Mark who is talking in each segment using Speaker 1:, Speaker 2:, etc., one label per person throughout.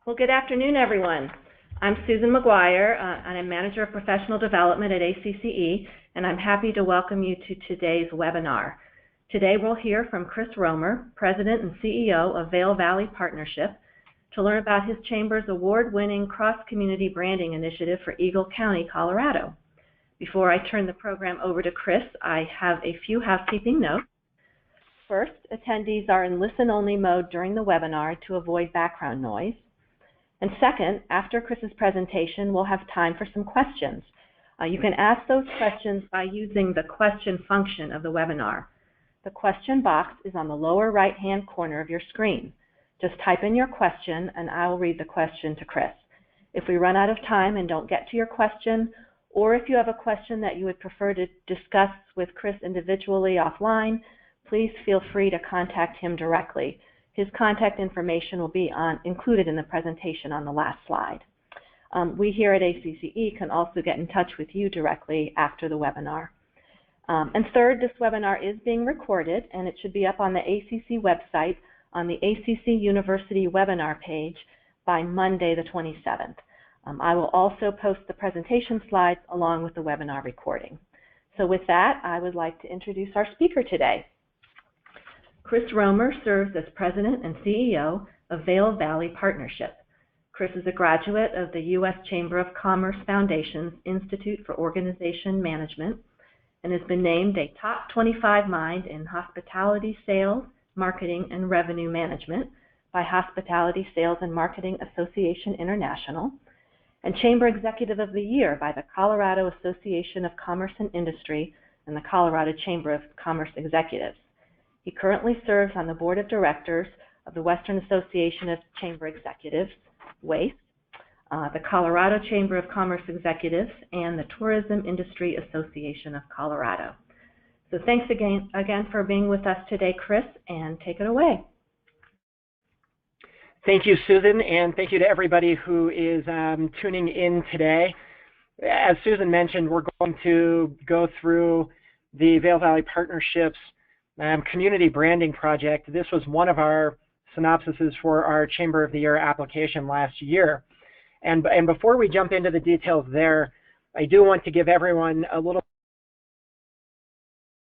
Speaker 1: Well, good afternoon, everyone. I'm Susan McGuire, and I'm Manager of Professional Development at ACCE, and I'm happy to welcome you to today's webinar. Today we'll hear from Chris Romer, President and CEO of Vail Valley Partnership, to learn about his Chamber's award-winning cross-community branding initiative for Eagle County, Colorado. Before I turn the program over to Chris, I have a few housekeeping notes. First, attendees are in listen-only mode during the webinar to avoid background noise. And second, after Chris's presentation, we'll have time for some questions. You can ask those questions by using the question function of the webinar. The question box is on the lower right-hand corner of your screen. Just type in your question and I will read the question to Chris. If we run out of time and don't get to your question, or if you have a question that you would prefer to discuss with Chris individually offline, please feel free to contact him directly. His contact information will be included in the presentation on the last slide. We here at ACCE can also get in touch with you directly after the webinar. And third, this webinar is being recorded, and it should be up on the ACC website on the ACC University webinar page by Monday the 27th. I will also post the presentation slides along with the webinar recording. So with that, I would like to introduce our speaker today. Chris Romer serves as President and CEO of Vail Valley Partnership. Chris is a graduate of the U.S. Chamber of Commerce Foundation's Institute for Organization Management and has been named a top 25 mind in hospitality sales, marketing, and revenue management by Hospitality Sales and Marketing Association International, and Chamber Executive of the Year by the Colorado Association of Commerce and Industry and the Colorado Chamber of Commerce Executives. He currently serves on the Board of Directors of the Western Association of Chamber Executives, WACE, the Colorado Chamber of Commerce Executives, and the Tourism Industry Association of Colorado. So thanks again for being with us today, Chris, and take it away.
Speaker 2: Thank you, Susan, and thank you to everybody who is tuning in today. As Susan mentioned, we're going to go through the Vail Valley Partnership's community branding project. This was one of our synopsises for our Chamber of the Year application last year. And before we jump into the details there, I do want to give everyone a little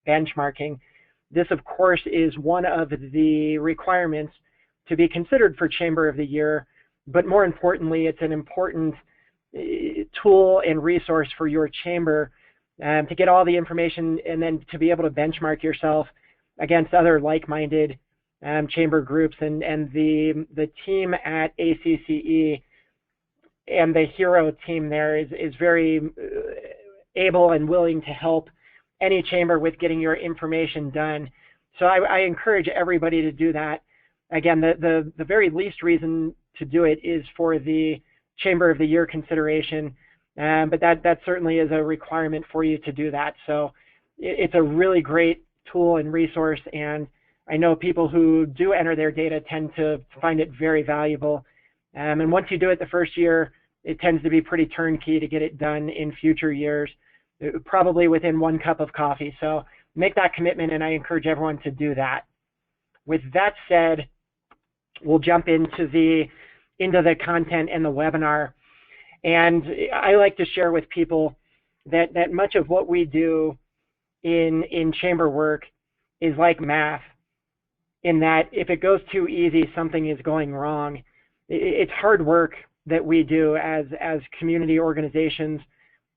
Speaker 2: benchmarking. This, of course, is one of the requirements to be considered for Chamber of the Year, but more importantly, it's an important tool and resource for your chamber to get all the information and then to be able to benchmark yourself against other like-minded chamber groups, and the team at ACCE and the HERO team there is very able and willing to help any chamber with getting your information done. So I encourage everybody to do that. Again, the very least reason to do it is for the Chamber of the Year consideration, but that certainly is a requirement for you to do that. So it's a really great tool and resource, and I know people who do enter their data tend to find it very valuable. And once you do it the first year, it tends to be pretty turnkey to get it done in future years, probably within 1 cup of coffee. So make that commitment, and I encourage everyone to do that. With that said, we'll jump into the content and the webinar. And I like to share with people that much of what we do in chamber work is like math, in that if it goes too easy, something is going wrong. It's hard work that we do as community organizations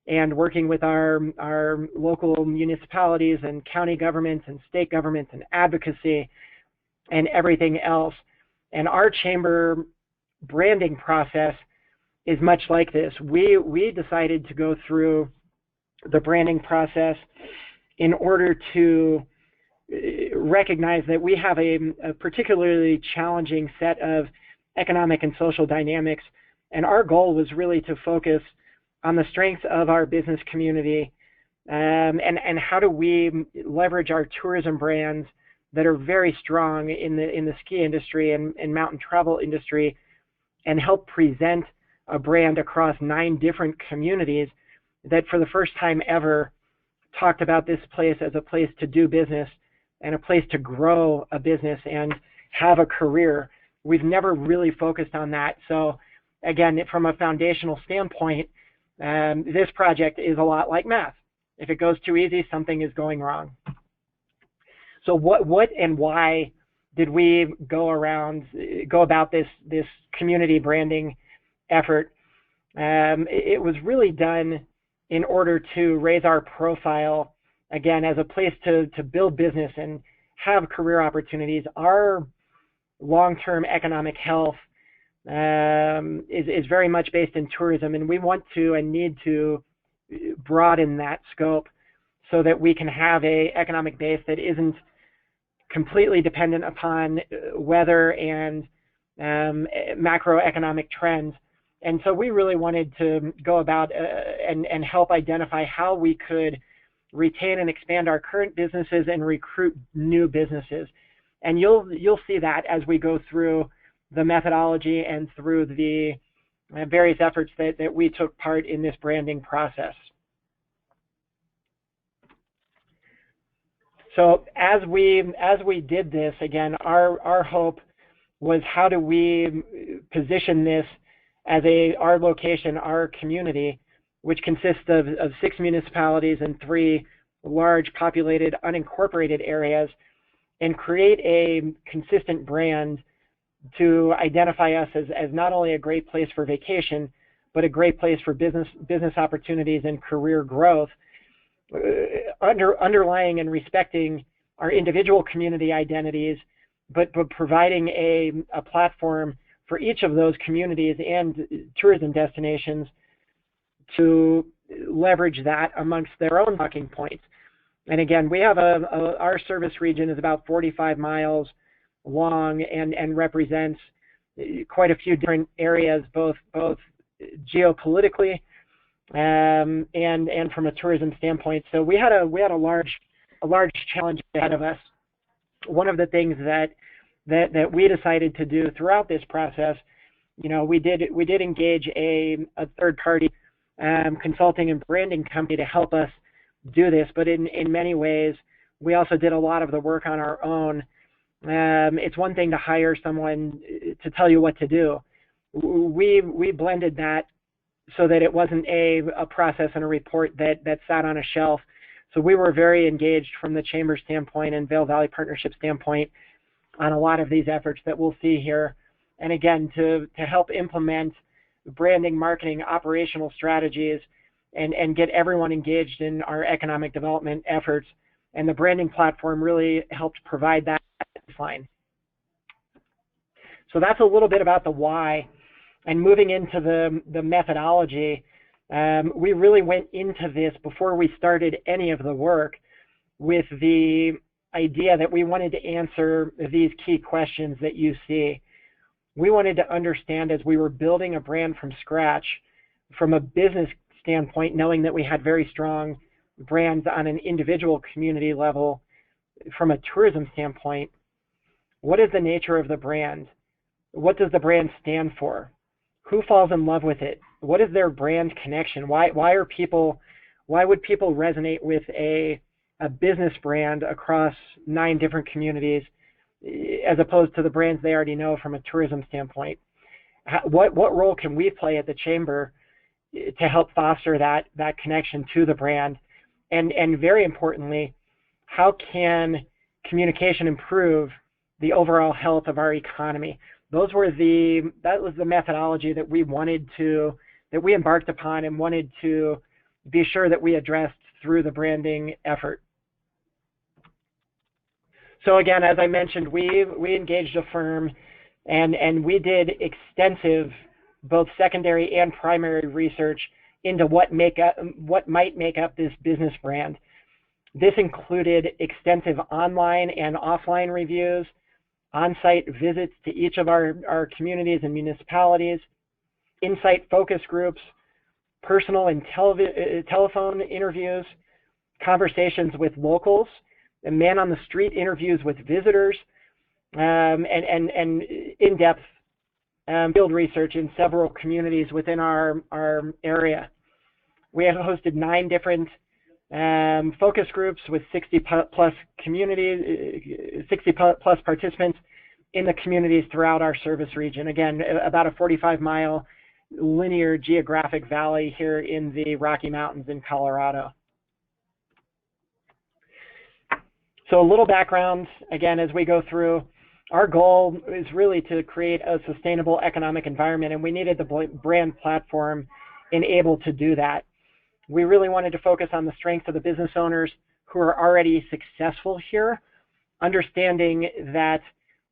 Speaker 2: and working with our local municipalities and county governments and state governments and advocacy and everything else. And our chamber branding process is much like this. We decided to go through the branding process in order to recognize that we have a particularly challenging set of economic and social dynamics, and our goal was really to focus on the strengths of our business community and how do we leverage our tourism brands that are very strong in the ski industry and mountain travel industry and help present a brand across 9 different communities that for the first time ever talked about this place as a place to do business and a place to grow a business and have a career. We've never really focused on that. So again, from a foundational standpoint, this project is a lot like math. If it goes too easy, something is going wrong. So what and why did we go about this community branding effort? It was really done in order to raise our profile, again, as a place to build business and have career opportunities. Our long-term economic health is very much based in tourism, and we want to and need to broaden that scope so that we can have an economic base that isn't completely dependent upon weather and macroeconomic trends. And so we really wanted to go about and help identify how we could retain and expand our current businesses and recruit new businesses. And you'll see that as we go through the methodology and through the various efforts that we took part in this branding process. So as we did this, again, our hope was, how do we position this as our location, our community, which consists of 6 municipalities and 3 large populated unincorporated areas, and create a consistent brand to identify us as not only a great place for vacation, but a great place for business opportunities and career growth, underlying and respecting our individual community identities, but providing a platform for each of those communities and tourism destinations to leverage that amongst their own talking points. And again, we have our service region is about 45 miles long and represents quite a few different areas, both geopolitically and from a tourism standpoint. So we had a large challenge ahead of us. One of the things that we decided to do throughout this process, we did engage a third party consulting and branding company to help us do this, but in many ways we also did a lot of the work on our own. It's one thing to hire someone to tell you what to do. We blended that so that it wasn't a process and a report that sat on a shelf. So we were very engaged from the Chamber standpoint and Vail Valley Partnership standpoint on a lot of these efforts that we'll see here. And again, to help implement branding, marketing, operational strategies, and get everyone engaged in our economic development efforts. And the branding platform really helped provide that baseline. So that's a little bit about the why. And moving into the methodology, we really went into this before we started any of the work with the idea that we wanted to answer these key questions that you see. We wanted to understand, as we were building a brand from scratch, from a business standpoint, knowing that we had very strong brands on an individual community level, from a tourism standpoint, what is the nature of the brand? What does the brand stand for? Who falls in love with it? What is their brand connection? Why would people resonate with a business brand across 9 different communities as opposed to the brands they already know from a tourism standpoint? What role can we play at the Chamber to help foster that connection to the brand? And very importantly, how can communication improve the overall health of our economy? That was the methodology that we embarked upon and wanted to be sure that we addressed through the branding effort. So again, as I mentioned, we engaged a firm and we did extensive both secondary and primary research into what might make up this business brand. This included extensive online and offline reviews, on-site visits to each of our communities and municipalities, insight focus groups, personal and telephone interviews, conversations with locals, and man-on-the-street interviews with visitors, and in-depth field research in several communities within our area. We have hosted 9 different focus groups with 60 plus participants in the communities throughout our service region. Again, about a 45-mile linear geographic valley here in the Rocky Mountains in Colorado. So a little background, again, as we go through, our goal is really to create a sustainable economic environment, and we needed the brand platform and able to do that. We really wanted to focus on the strengths of the business owners who are already successful here, understanding that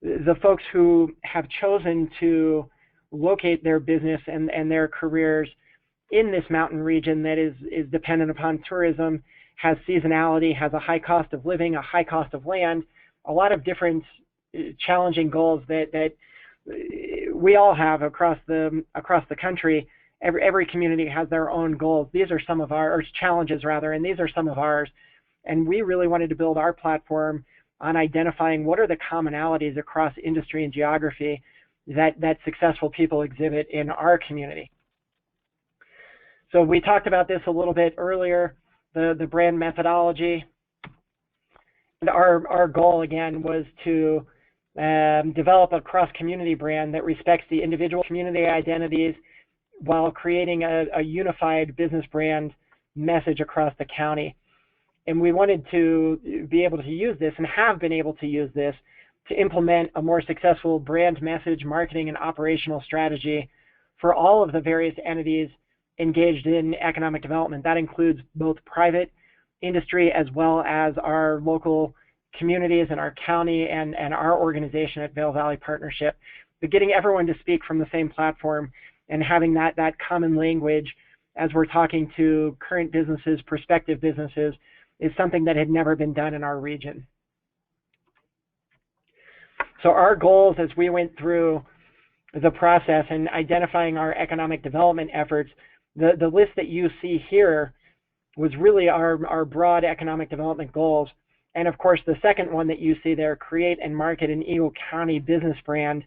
Speaker 2: the folks who have chosen to locate their business and their careers in this mountain region that is dependent upon tourism, has seasonality, has a high cost of living, a high cost of land, a lot of different challenging goals that we all have across the country. Every community has their own goals. These are some of our challenges, rather, and these are some of ours. And we really wanted to build our platform on identifying what are the commonalities across industry and geography that successful people exhibit in our community. So we talked about this a little bit earlier, the brand methodology. And our goal, again, was to develop a cross-community brand that respects the individual community identities while creating a unified business brand message across the county. And we wanted to be able to use this, and have been able to use this, to implement a more successful brand message, marketing, and operational strategy for all of the various entities engaged in economic development. That includes both private industry as well as our local communities and our county and our organization at Vail Valley Partnership. But getting everyone to speak from the same platform and having that common language as we're talking to current businesses, prospective businesses, is something that had never been done in our region. So our goals as we went through the process and identifying our economic development efforts, the list that you see here was really our broad economic development goals. And of course, the second one that you see there, create and market an Eagle County business brand,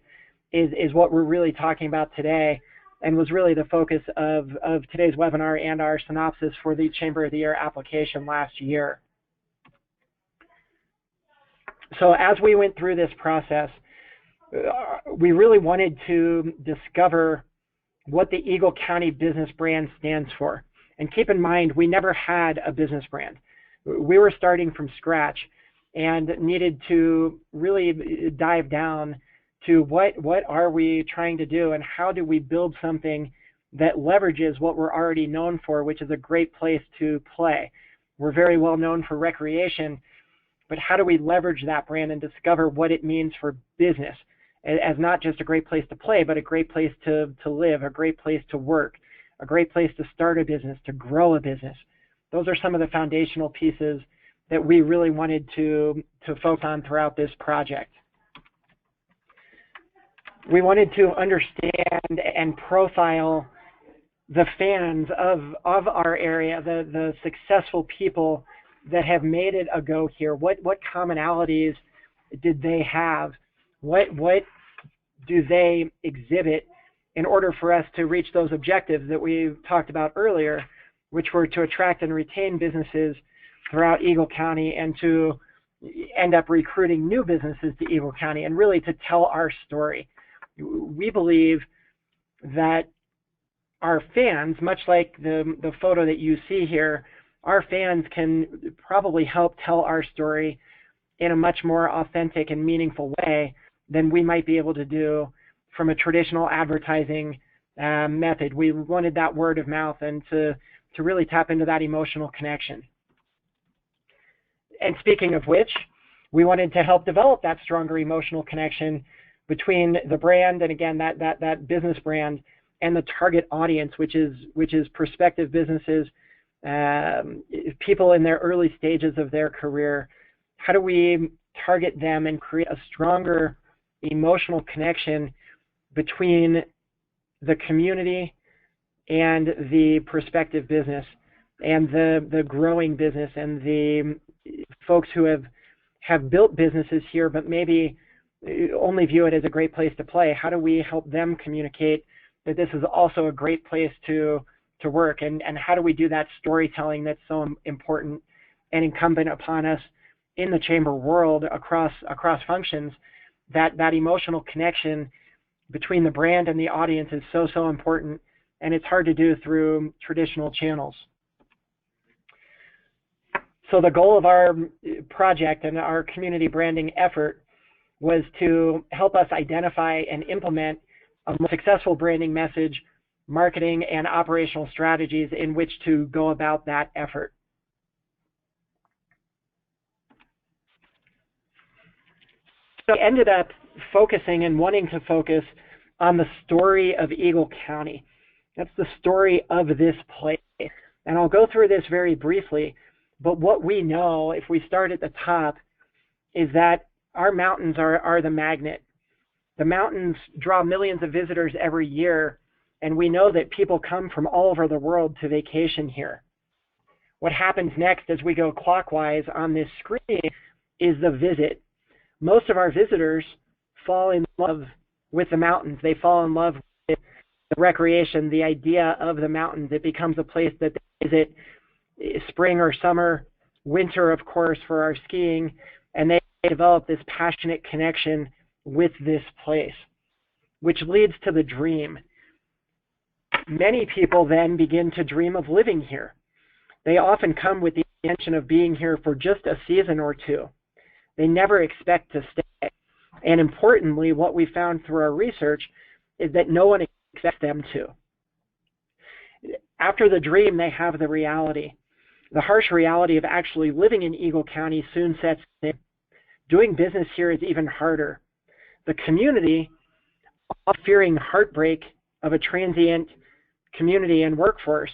Speaker 2: is what we're really talking about today, and was really the focus of today's webinar and our synopsis for the Chamber of the Year application last year. So as we went through this process, we really wanted to discover what the Eagle County business brand stands for. And keep in mind, we never had a business brand. We were starting from scratch and needed to really dive down to what are we trying to do, and how do we build something that leverages what we're already known for, which is a great place to play. We're very well known for recreation, but how do we leverage that brand and discover what it means for business as not just a great place to play, but a great place to live, a great place to work, a great place to start a business, to grow a business. Those are some of the foundational pieces that we really wanted to focus on throughout this project. We wanted to understand and profile the fans of our area, the successful people that have made it a go here. What commonalities did they have? What do they exhibit in order for us to reach those objectives that we talked about earlier, which were to attract and retain businesses throughout Eagle County and to end up recruiting new businesses to Eagle County, and really to tell our story. We believe that our fans, much like the photo that you see here, our fans can probably help tell our story in a much more authentic and meaningful way than we might be able to do from a traditional advertising method. We wanted that word of mouth and to really tap into that emotional connection. And speaking of which, we wanted to help develop that stronger emotional connection between the brand and, again, that business brand and the target audience, which is prospective businesses, people in their early stages of their career. How do we target them and create a stronger emotional connection between the community and the prospective business and the growing business and the folks who have built businesses here but maybe only view it as a great place to play? How do we help them communicate that this is also a great place to work? And how do we do that storytelling that's so important and incumbent upon us in the chamber world across functions? That emotional connection between the brand and the audience is so important and it's hard to do through traditional channels. So the goal of our project and our community branding effort was to help us identify and implement a more successful branding message, marketing, and operational strategies in which to go about that effort. So I ended up focusing and wanting to focus on the story of Eagle County. That's the story of this place. And I'll go through this very briefly, but what we know, if we start at the top, is that our mountains are the magnet. The mountains draw millions of visitors every year, and we know that people come from all over the world to vacation here. What happens next as we go clockwise on this screen is the visit. Most of our visitors fall in love with the mountains. They fall in love with the recreation, the idea of the mountains. It becomes a place that they visit spring or summer, winter, of course, for our skiing, and they develop this passionate connection with this place, which leads to the dream. Many people then begin to dream of living here. They often come with the intention of being here for just a season or two. They never expect to stay. And importantly, what we found through our research is that no one expects them to. After the dream, they have the reality. The harsh reality of actually living in Eagle County soon sets in. Doing business here is even harder. The community, fearing heartbreak of a transient community and workforce,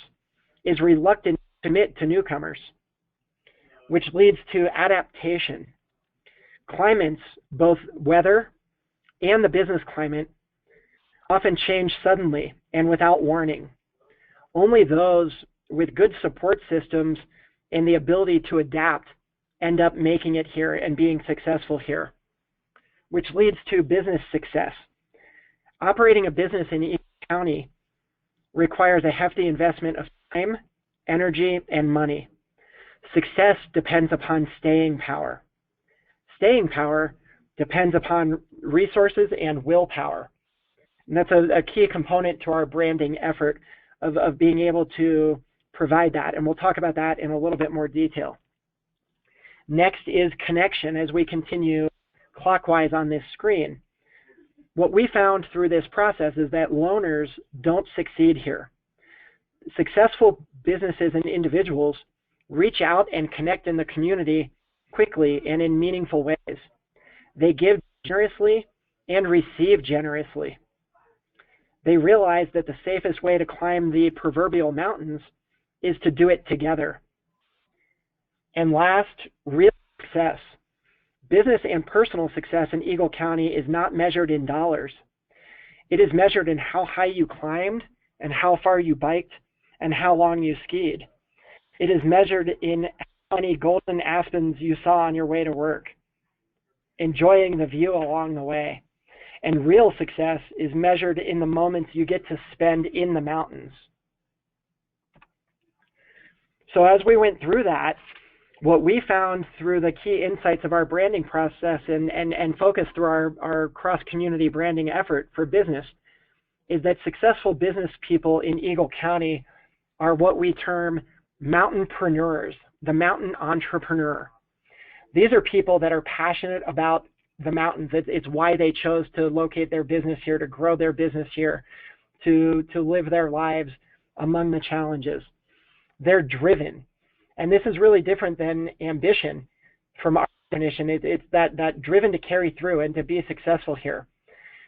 Speaker 2: is reluctant to commit to newcomers, which leads to adaptation. Climates, both weather and the business climate, often change suddenly and without warning. Only those with good support systems and the ability to adapt end up making it here and being successful here, which leads to business success. Operating a business in Eagle County requires a hefty investment of time, energy, and money. Success depends upon staying power. Staying power depends upon resources and willpower. And that's a key component to our branding effort of being able to provide that. And we'll talk about that in a little bit more detail. Next is connection as we continue clockwise on this screen. What we found through this process is that loners don't succeed here. Successful businesses and individuals reach out and connect in the community quickly and in meaningful ways. They give generously and receive generously. They realize that the safest way to climb the proverbial mountains is to do it together. And last, real success. Business and personal success in Eagle County is not measured in dollars. It is measured in how high you climbed and how far you biked and how long you skied. It is measured in how many golden aspens you saw on your way to work, enjoying the view along the way. And real success is measured in the moments you get to spend in the mountains. So as we went through that, what we found through the key insights of our branding process and focus through our cross-community branding effort for business is that successful business people in Eagle County are what we term mountainpreneurs, the mountain entrepreneur. These are people that are passionate about the mountains. It's why they chose to locate their business here, to grow their business here, to live their lives among the challenges. They're driven. And this is really different than ambition from our definition. It's that driven to carry through and to be successful here.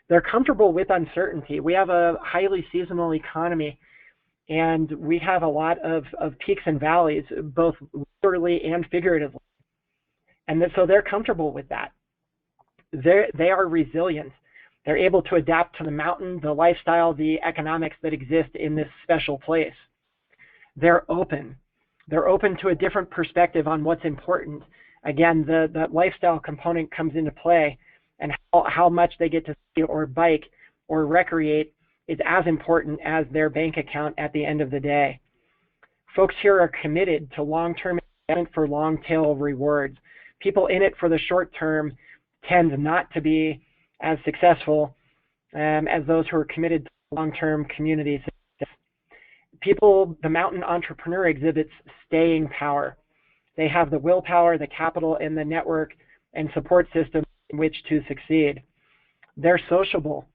Speaker 2: They're comfortable with uncertainty. We have a highly seasonal economy, and we have a lot of peaks and valleys, both literally and figuratively. And so they're comfortable with that. They are resilient. They're able to adapt to the mountain, the lifestyle, the economics that exist in this special place. They're open. They're open to a different perspective on what's important. Again, the lifestyle component comes into play, and how much they get to ski or bike or recreate is as important as their bank account at the end of the day. Folks here are committed to long-term investment for long-tail rewards. People in it for the short term tend not to be as successful as those who are committed to long-term community success. the mountain entrepreneur exhibits staying power. They have the willpower, the capital, and the network and support system in which to succeed. They're sociable.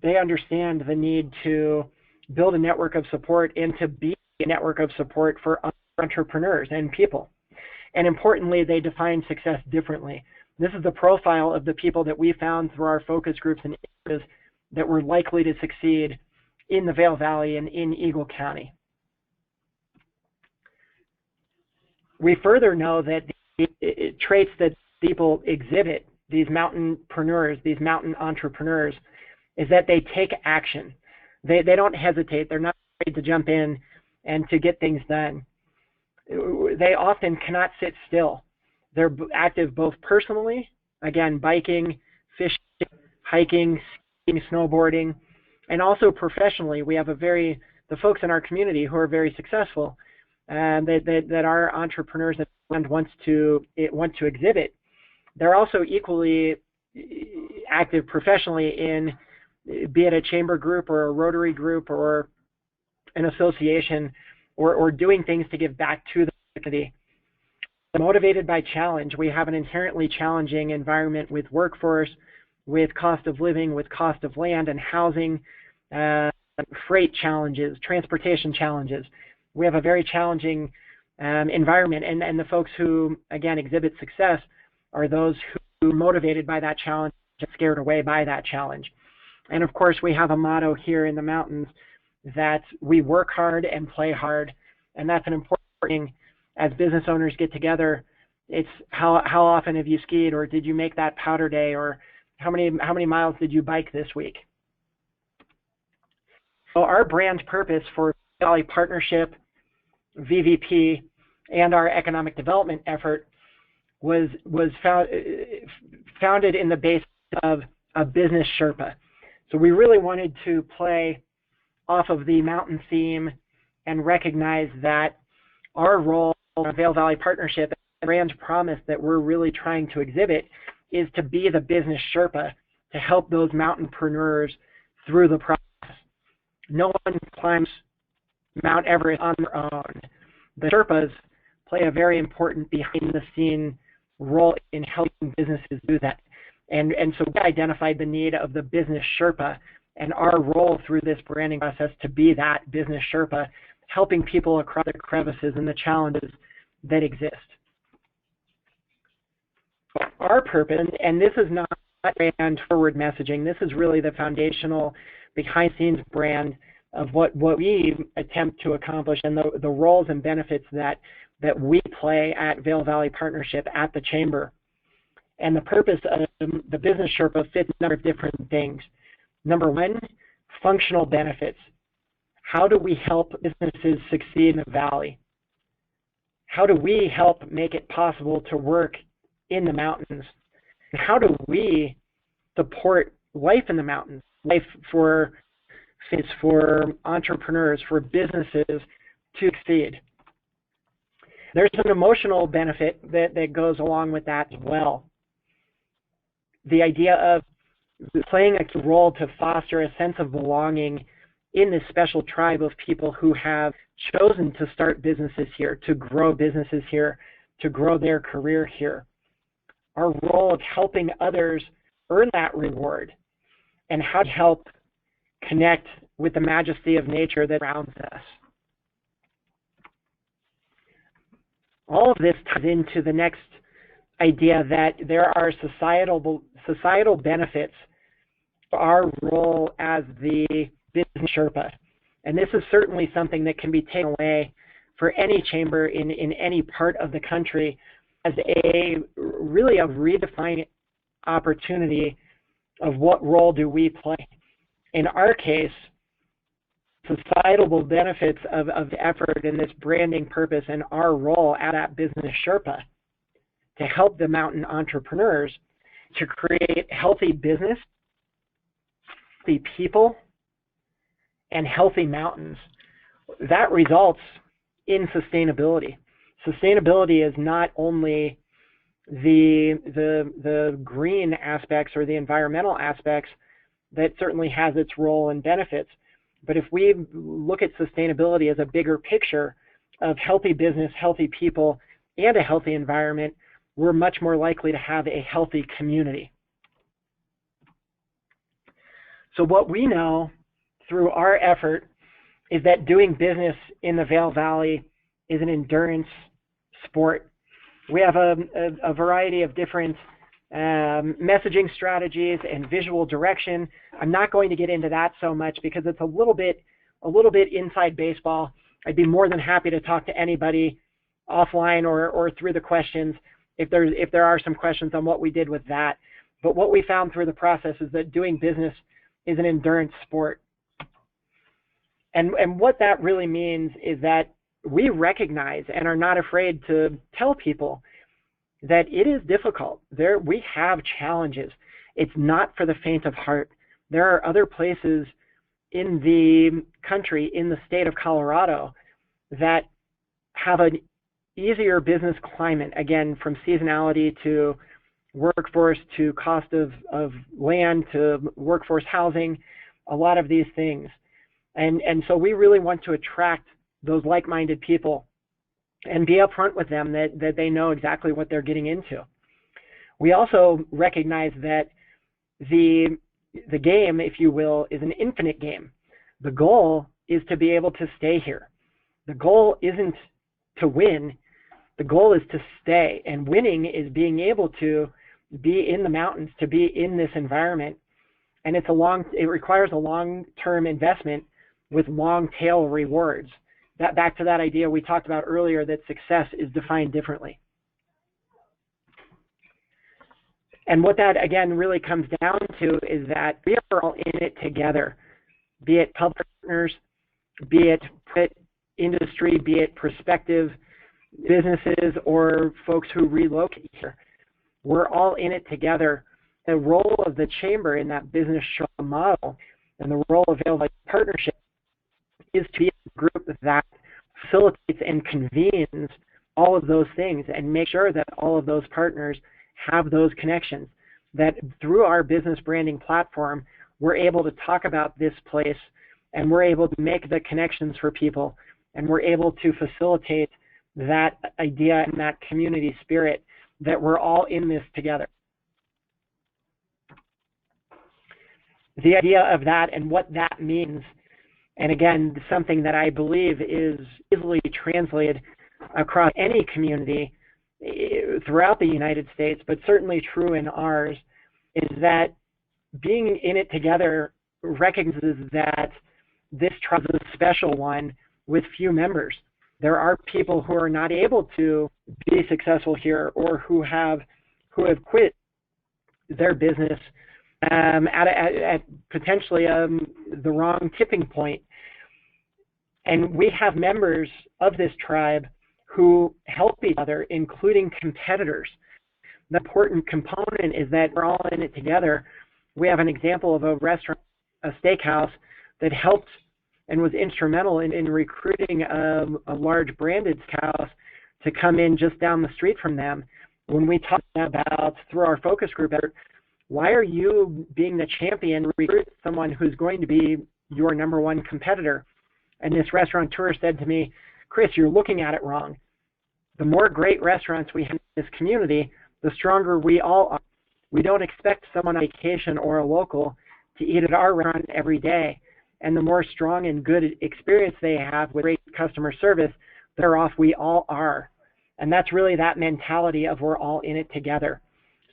Speaker 2: They understand the need to build a network of support and to be a network of support for entrepreneurs and people. And importantly, they define success differently. This is the profile of the people that we found through our focus groups and areas that were likely to succeed in the Vail Valley and in Eagle County. We further know that the traits that people exhibit, these mountainpreneurs, these mountain entrepreneurs, is that they take action. They don't hesitate. They're not afraid to jump in and to get things done. They often cannot sit still. They're active both personally, again, biking, fishing, hiking, skiing, snowboarding, and also professionally. We have the folks in our community who are very successful that our entrepreneurs want to exhibit. They're also equally active professionally in, be it a chamber group or a Rotary group or an association, or doing things to give back to the community. Motivated by challenge, we have an inherently challenging environment with workforce, with cost of living, with cost of land and housing, freight challenges, transportation challenges. We have a very challenging environment, and the folks who, again, exhibit success are those who are motivated by that challenge and scared away by that challenge. And of course, we have a motto here in the mountains that we work hard and play hard, and that's an important thing. As business owners get together, it's how often have you skied, or did you make that powder day, or how many miles did you bike this week? So our brand purpose for Vail Valley Partnership, VVP, and our economic development effort was founded in the basis of a business Sherpa. So we really wanted to play off of the mountain theme and recognize that our role in Vail Valley Partnership, and the brand promise that we're really trying to exhibit, is to be the business Sherpa to help those mountainpreneurs through the process. No one climbs Mount Everest on their own. The Sherpas play a very important behind-the-scene role in helping businesses do that. And so we identified the need of the business Sherpa and our role through this branding process to be that business Sherpa, helping people across the crevices and the challenges that exist. Our purpose, and this is not brand forward messaging, this is really the foundational behind-the-scenes brand of what we attempt to accomplish and the roles and benefits that we play at Vail Valley Partnership at the Chamber. And the purpose of the business Sherpa fits a number of different things. Number one, functional benefits. How do we help businesses succeed in the Valley? How do we help make it possible to work in the mountains? And how do we support life in the mountains, life for entrepreneurs, for businesses to succeed? There's an emotional benefit that goes along with that as well. The idea of playing a key role to foster a sense of belonging in this special tribe of people who have chosen to start businesses here, to grow businesses here, to grow their career here. Our role of helping others earn that reward, and how to help connect with the majesty of nature that surrounds us. All of this ties into the next idea that there are societal benefits for our role as the business Sherpa. And this is certainly something that can be taken away for any chamber in any part of the country as a redefined opportunity of what role do we play. In our case, societal benefits of effort in this branding purpose and our role at that business Sherpa to help the mountain entrepreneurs to create healthy business, healthy people, and healthy mountains. That results in sustainability. Sustainability is not only the green aspects or the environmental aspects that certainly has its role and benefits, But if we look at sustainability as a bigger picture of healthy business, healthy people, and a healthy environment, we're much more likely to have a healthy community. So what we know through our effort is that doing business in the Vail Valley is an endurance sport. We have a variety of different messaging strategies and visual direction. I'm not going to get into that so much because it's a little bit inside baseball. I'd be more than happy to talk to anybody offline or through the questions if there are some questions on what we did with that. But what we found through the process is that doing business is an endurance sport. And what that really means is that we recognize and are not afraid to tell people that it is difficult. We have challenges. It's not for the faint of heart. There are other places in the country, in the state of Colorado, that have an easier business climate, again, from seasonality to workforce to cost of land to workforce housing, a lot of these things. And so we really want to attract those like-minded people and be upfront with them that they know exactly what they're getting into. We also recognize that the game, if you will, is an infinite game. The goal is to be able to stay here. The goal isn't to win. The goal is to stay. And winning is being able to be in the mountains, to be in this environment. And it requires a long-term investment with long tail rewards. Back to that idea we talked about earlier that success is defined differently. And what that, again, really comes down to is that we are all in it together, be it public partners, be it private industry, be it prospective businesses or folks who relocate here. We're all in it together. The role of the chamber in that business show model and the role of Vail Valley Partnership is to be a group that facilitates and convenes all of those things and make sure that all of those partners have those connections, that through our business branding platform, we're able to talk about this place and we're able to make the connections for people and we're able to facilitate that idea and that community spirit that we're all in this together. The idea of that and what that means, and again, something that I believe is easily translated across any community throughout the United States, but certainly true in ours, is that being in it together recognizes that this tribe is a special one with few members. There are people who are not able to be successful here or who have quit their business at potentially the wrong tipping point. And we have members of this tribe who help each other, including competitors. The important component is that we're all in it together. We have an example of a restaurant, a steakhouse, that helped and was instrumental in recruiting a large branded steakhouse to come in just down the street from them. When we talked about, through our focus group effort, why are you being the champion to recruit someone who's going to be your number one competitor? And this restaurateur said to me, Chris, you're looking at it wrong. The more great restaurants we have in this community, the stronger we all are. We don't expect someone on vacation or a local to eat at our restaurant every day. And the more strong and good experience they have with great customer service, the better off we all are. And that's really that mentality of we're all in it together.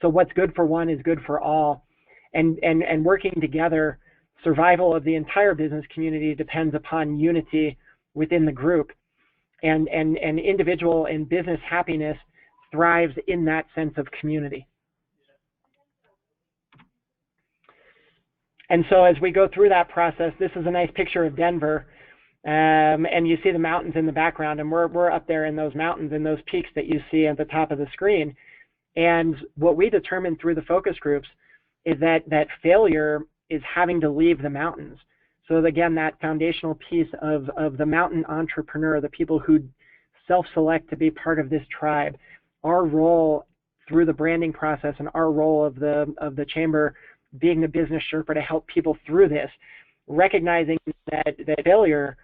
Speaker 2: So what's good for one is good for all. And working together, survival of the entire business community depends upon unity within the group. And individual and business happiness thrives in that sense of community. And so as we go through that process, this is a nice picture of Denver. And you see the mountains in the background, and we're up there in those mountains and those peaks that you see at the top of the screen. And what we determined through the focus groups is that failure is having to leave the mountains. So again, that foundational piece of the mountain entrepreneur, the people who self-select to be part of this tribe, our role through the branding process and our role of the chamber being the business Sherpa to help people through this recognizing that failure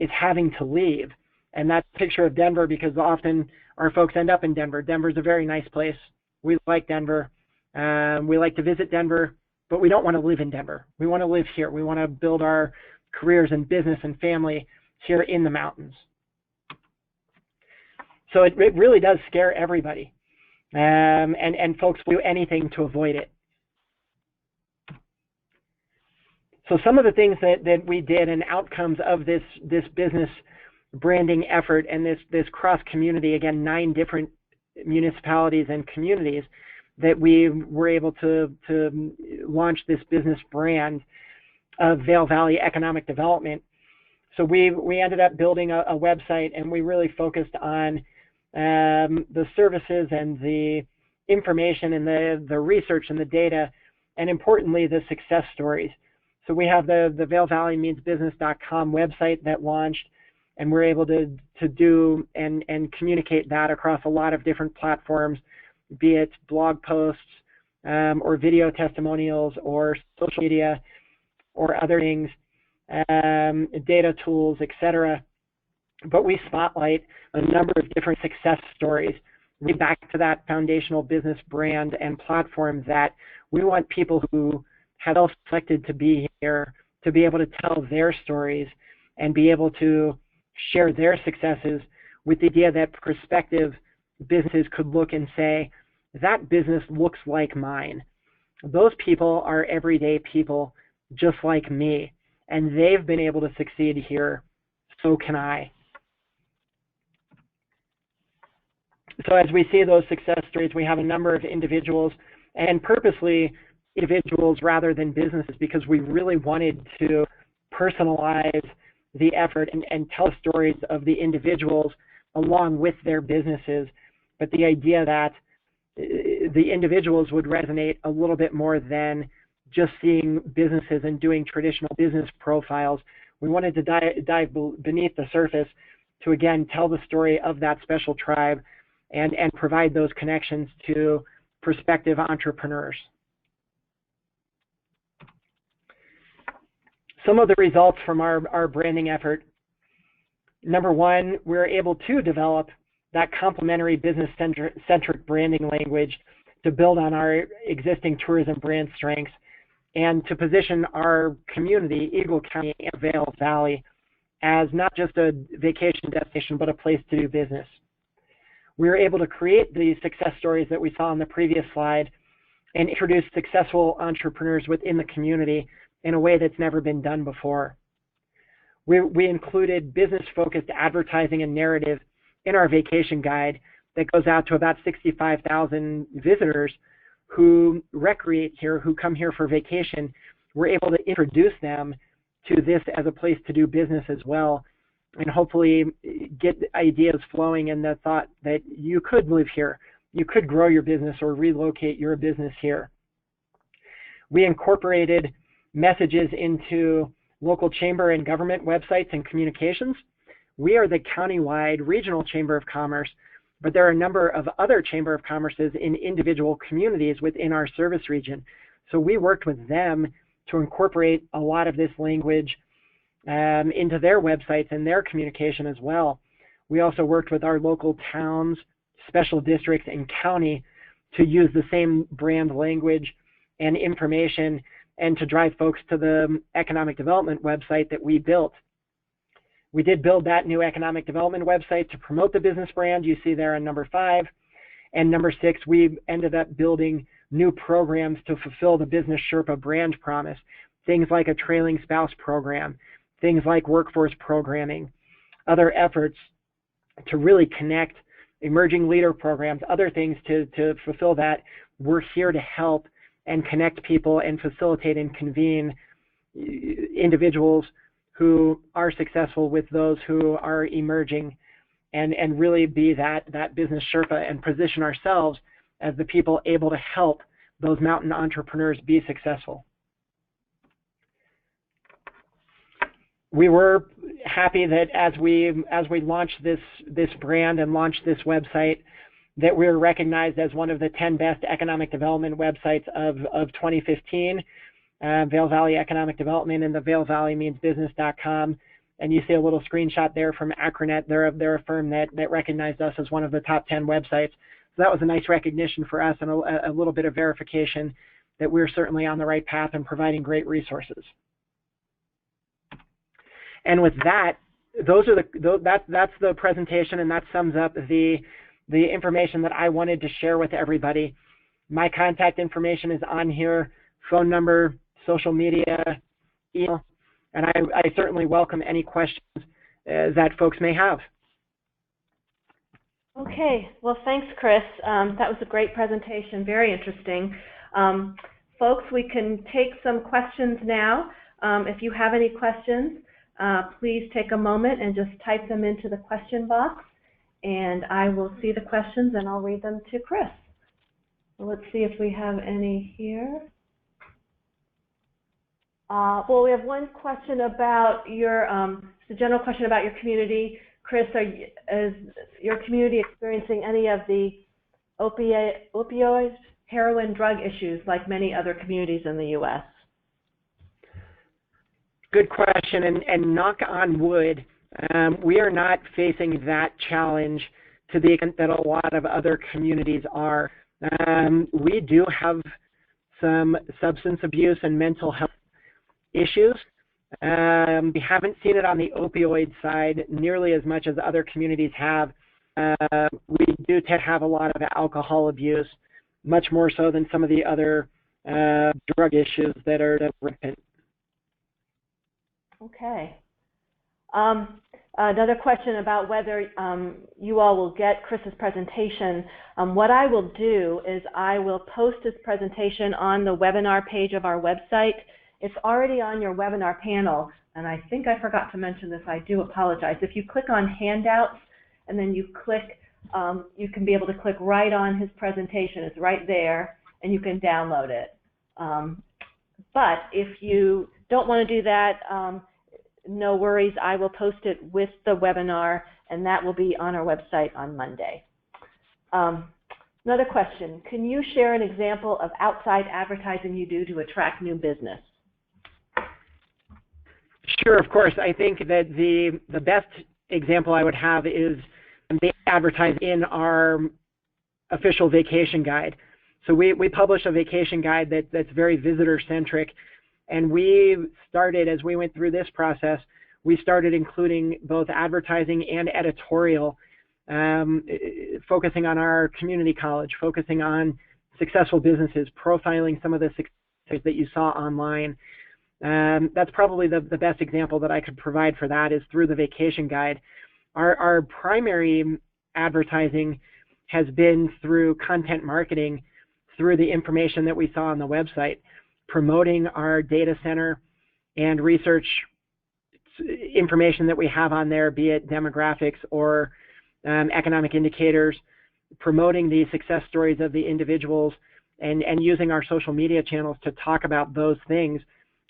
Speaker 2: is having to leave. And that's a picture of Denver because often our folks end up in Denver. Denver's a very nice place. We like Denver. We like to visit Denver, but we don't want to live in Denver. We want to live here. We want to build our careers and business and family here in the mountains. So it really does scare everybody. And folks will do anything to avoid it. So some of the things that we did and outcomes of this business branding effort and this cross community, again, 9 different municipalities and communities that we were able to launch this business brand of Vail Valley Economic Development. So we ended up building a website, and we really focused on the services and the information and the research and the data, and importantly, the success stories. So we have the vailvalleymeansbusiness.com website that launched, and we're able to do and communicate that across a lot of different platforms, be it blog posts or video testimonials or social media or other things, data tools, etc. But we spotlight a number of different success stories, right back to that foundational business brand and platform that we want people who have self-selected to be here to be able to tell their stories and be able to share their successes, with the idea that prospective businesses could look and say, that business looks like mine. Those people are everyday people just like me, and they've been able to succeed here, so can I. So as we see those success stories, we have a number of individuals, and purposely individuals rather than businesses, because we really wanted to personalize the effort and tell stories of the individuals along with their businesses, but the idea that the individuals would resonate a little bit more than just seeing businesses and doing traditional business profiles. We wanted to dive beneath the surface to, again, tell the story of that special tribe and provide those connections to prospective entrepreneurs. Some of the results from our branding effort: number one, we're able to develop that complementary business-centric branding language to build on our existing tourism brand strengths and to position our community, Eagle County and Vail Valley, as not just a vacation destination, but a place to do business. We were able to create the success stories that we saw on the previous slide and introduce successful entrepreneurs within the community in a way that's never been done before. We included business-focused advertising and narrative in our vacation guide that goes out to about 65,000 visitors who recreate here, who come here for vacation. We're able to introduce them to this as a place to do business as well, and hopefully get ideas flowing in the thought that you could live here, you could grow your business or relocate your business here. We incorporated messages into local chamber and government websites and communications. We are the countywide regional chamber of commerce, but there are a number of other chamber of commerces in individual communities within our service region. So we worked with them to incorporate a lot of this language into their websites and their communication as well. We also worked with our local towns, special districts, and county to use the same brand language and information and to drive folks to the economic development website that we built. We did build that new economic development website to promote the business brand you see there on number 5. And number 6, we ended up building new programs to fulfill the Business Sherpa brand promise, things like a trailing spouse program, things like workforce programming, other efforts to really connect emerging leader programs, other things to fulfill that. We're here to help and connect people and facilitate and convene individuals who are successful with those who are emerging, and really be that business Sherpa and position ourselves as the people able to help those mountain entrepreneurs be successful. We were happy that as we launched this brand and launched this website, that we were recognized as one of the 10 best economic development websites of 2015. Vail Valley Economic Development, and the Vail Valley means business.com. And you see a little screenshot there from Acronet. They're a firm that recognized us as one of the top 10 websites. So that was a nice recognition for us and a little bit of verification that we're certainly on the right path and providing great resources. And with that, that's the presentation, and that sums up the information that I wanted to share with everybody. My contact information is on here: phone number, social media, email, and I certainly welcome any questions that folks may have.
Speaker 1: Okay, well, thanks, Chris. That was a great presentation, very interesting. Folks, we can take some questions now. If you have any questions, please take a moment and just type them into the question box, and I will see the questions and I'll read them to Chris. So let's see if we have any here. Well, we have one question about your, it's a general question about your community. Chris, is your community experiencing any of the opioid, heroin, drug issues like many other communities in the U.S.?
Speaker 2: Good question, and knock on wood, we are not facing that challenge to the extent that a lot of other communities are. We do have some substance abuse and mental health issues. We haven't seen it on the opioid side nearly as much as other communities have. We do tend to have a lot of alcohol abuse, much more so than some of the other drug issues that are rampant.
Speaker 1: Okay. Another question about whether you all will get Chris's presentation. What I will do is I will post this presentation on the webinar page of our website. It's already on your webinar panel, and I think I forgot to mention this. I do apologize. If you click on handouts and then you click, you can be able to click right on his presentation. It's right there, and you can download it. But if you don't want to do that, no worries. I will post it with the webinar, and that will be on our website on Monday. Another question. Can you share an example of outside advertising you do to attract new business?
Speaker 2: Sure, of course. I think that the best example I would have is they advertise in our official vacation guide. So we publish a vacation guide that's very visitor-centric, and we started, as we went through this process, we started including both advertising and editorial, focusing on our community college, focusing on successful businesses, profiling some of the successes that you saw online. That's probably the best example that I could provide for that is through the vacation guide. Our primary advertising has been through content marketing, through the information that we saw on the website, promoting our data center and research information that we have on there, be it demographics or economic indicators, promoting the success stories of the individuals, and using our social media channels to talk about those things.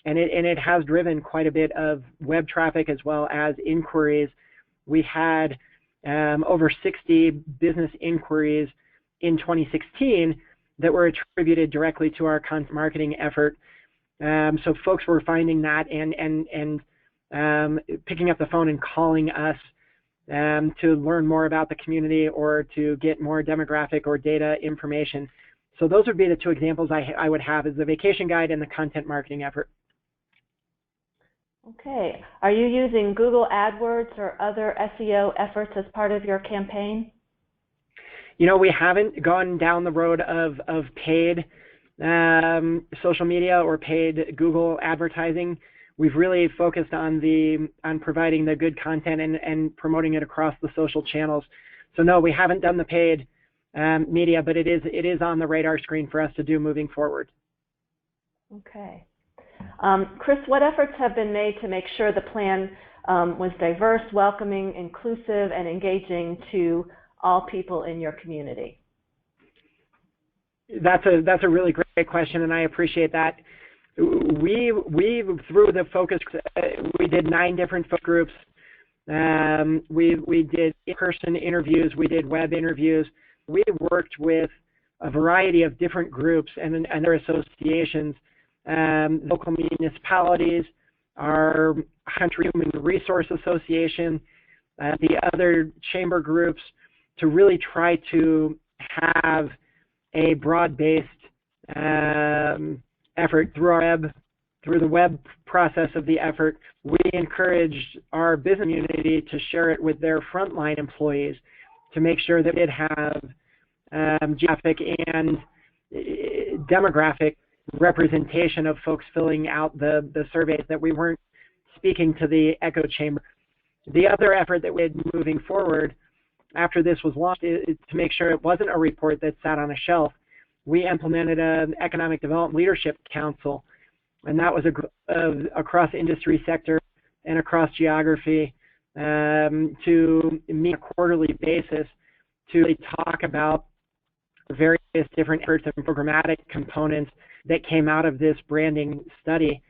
Speaker 2: And it has driven quite a bit of web traffic as well as inquiries. We had over 60 business inquiries in 2016 that were attributed directly to our content marketing effort. So folks were finding that and picking up the phone and calling us to learn more about the community or to get more demographic or data information. So those would be the two examples I would have, is the vacation guide and the content marketing effort.
Speaker 1: Okay. Are you using Google AdWords or other SEO efforts as part of your campaign?
Speaker 2: You know, we haven't gone down the road of paid social media or paid Google advertising. We've really focused on providing the good content and promoting it across the social channels. So no, we haven't done the paid media, but it is on the radar screen for us to do moving forward.
Speaker 1: Okay. Chris, what efforts have been made to make sure the plan was diverse, welcoming, inclusive, and engaging to all people in your community?
Speaker 2: That's a really great question, and I appreciate that. We through the focus, we did 9 different focus groups. We did in-person interviews. We did web interviews. We worked with a variety of different groups and their associations local municipalities, our Country Human Resource Association, the other chamber groups, to really try to have a broad-based effort through the web process of the effort. We encouraged our business community to share it with their frontline employees to make sure that it have geographic and demographic representation of folks filling out the surveys, that we weren't speaking to the echo chamber. The other effort that we had moving forward after this was launched is to make sure it wasn't a report that sat on a shelf. We implemented an Economic Development Leadership Council, and that was a group of across industry sector and across geography to meet on a quarterly basis to really talk about various different efforts and programmatic components that came out of this branding study,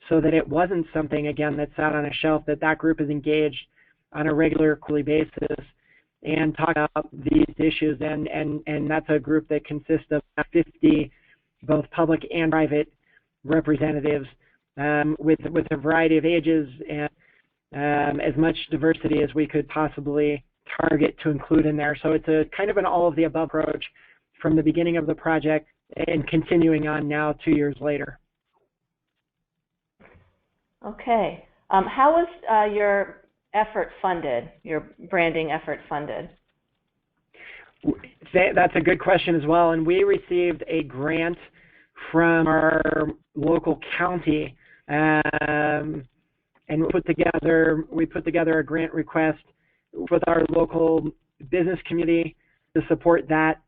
Speaker 2: so that it wasn't something, again, that sat on a shelf, that group is engaged on a regular quarterly basis and talk about these issues. And that's a group that consists of 50 both public and private representatives with a variety of ages and as much diversity as we could possibly target to include in there. So it's a kind of an all of the above approach from the beginning of the project and continuing on now 2 years later.
Speaker 1: Okay. How was your effort funded, your branding effort funded?
Speaker 2: That's a good question as well. And we received a grant from our local county, and we put together a grant request with our local business community to support that.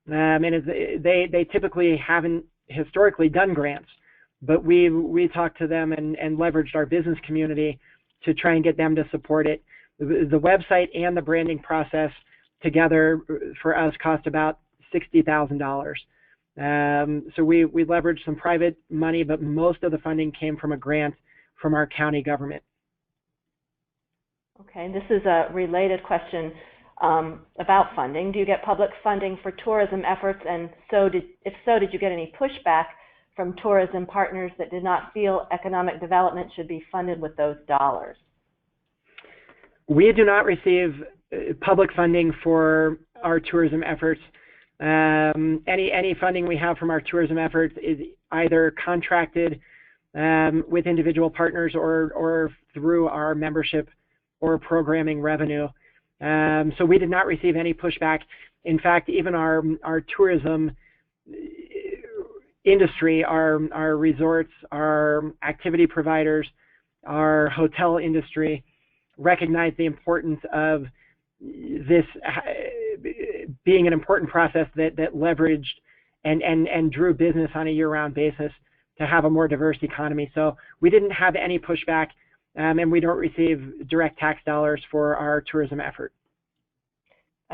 Speaker 2: And they typically haven't historically done grants, but we talked to them and leveraged our business community to try and get them to support it. The website and the branding process together for us cost about $60,000. So we leveraged some private money, but most of the funding came from a grant from our county government.
Speaker 1: Okay, this is a related question about funding. Do you get public funding for tourism efforts? And if so, did you get any pushback from tourism partners that did not feel economic development should be funded with those dollars?
Speaker 2: We do not receive public funding for our tourism efforts. Any funding we have from our tourism efforts is either contracted with individual partners or through our membership or programming revenue. So we did not receive any pushback. In fact, even our tourism industry, our resorts, our activity providers, our hotel industry recognize the importance of this being an important process that leveraged and drew business on a year-round basis to have a more diverse economy. So we didn't have any pushback, and we don't receive direct tax dollars for our tourism effort.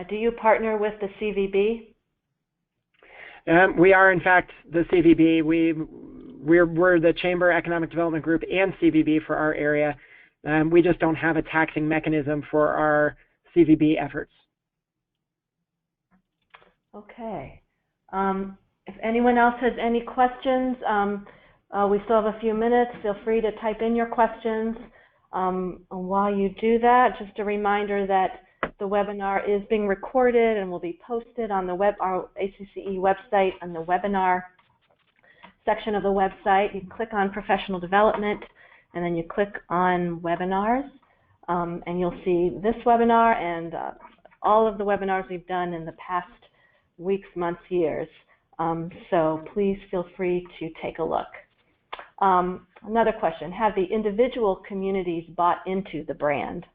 Speaker 1: Do you partner with the CVB?
Speaker 2: We are, in fact, the CVB. We're the Chamber Economic Development Group and CVB for our area. We just don't have a taxing mechanism for our CVB efforts. Okay.
Speaker 1: If anyone else has any questions, we still have a few minutes. Feel free to type in your questions. While you do that, just a reminder that the webinar is being recorded and will be posted on our ACCE website on the webinar section of the website. You can click on professional development, and then you click on webinars, and you'll see this webinar and all of the webinars we've done in the past weeks, months, years. So please feel free to take a look. Another question, have the individual communities bought into the brand?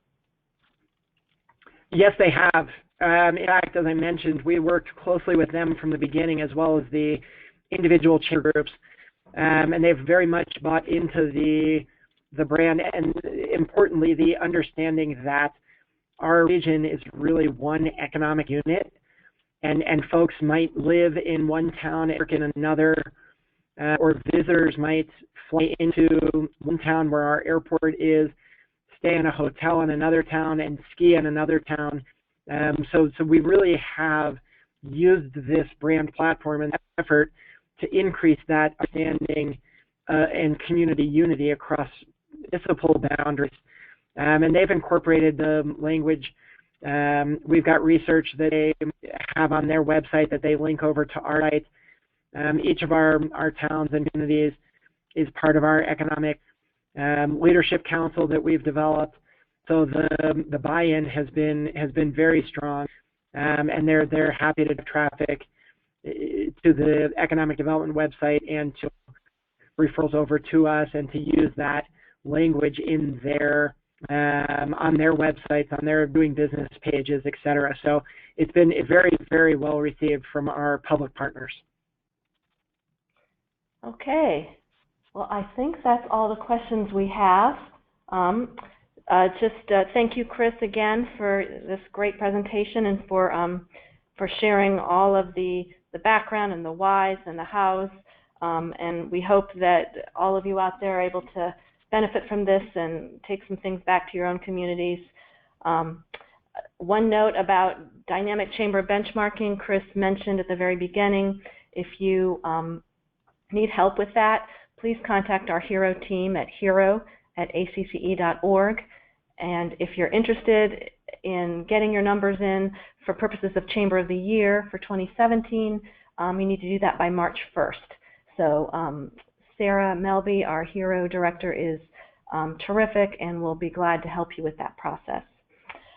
Speaker 2: Yes, they have. In fact, as I mentioned, we worked closely with them from the beginning, as well as the individual chamber groups, and they've very much bought into the brand, and importantly, the understanding that our region is really one economic unit, and folks might live in one town and work in another, or visitors might fly into one town where our airport is, stay in a hotel in another town, and ski in another town. So we really have used this brand platform and effort to increase that understanding and community unity across municipal boundaries. And they've incorporated the language. We've got research that they have on their website that they link over to our site. Each of our towns and communities is part of our economic leadership council that we've developed. So the buy-in has been very strong, and they're happy to traffic to the economic development website and to referrals over to us and to use that language in their on their websites, on their doing business pages, etc. So it's been very, very well received from our public partners.
Speaker 1: Okay. Well, I think that's all the questions we have. Thank you, Chris, again for this great presentation and for sharing all of the background and the whys and the hows. And we hope that all of you out there are able to benefit from this and take some things back to your own communities. One note about dynamic chamber benchmarking, Chris mentioned at the very beginning. If you need help with that, please contact our HERO team at hero@acce.org. And if you're interested in getting your numbers in for purposes of Chamber of the Year for 2017, you need to do that by March 1st. So Sarah Melby, our HERO director, is terrific and will be glad to help you with that process.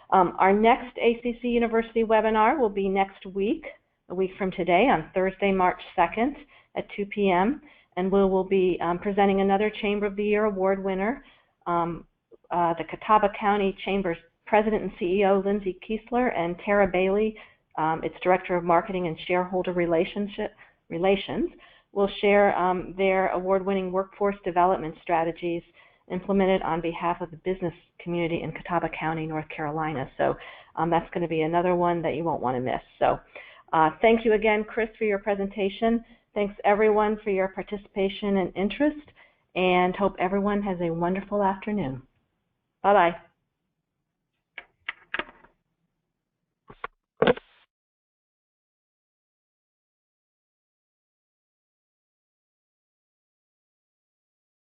Speaker 1: Our next ACC University webinar will be next week, a week from today, on Thursday, March 2nd at 2 p.m. And we will be presenting another Chamber of the Year award winner, the Catawba County Chamber's President and CEO, Lindsay Kiesler, and Tara Bailey, its Director of Marketing and Shareholder Relations, will share their award-winning workforce development strategies implemented on behalf of the business community in Catawba County, North Carolina. So that's going to be another one that you won't want to miss. So thank you again, Chris, for your presentation. Thanks, everyone, for your participation and interest, and hope everyone has a wonderful afternoon. Bye-bye.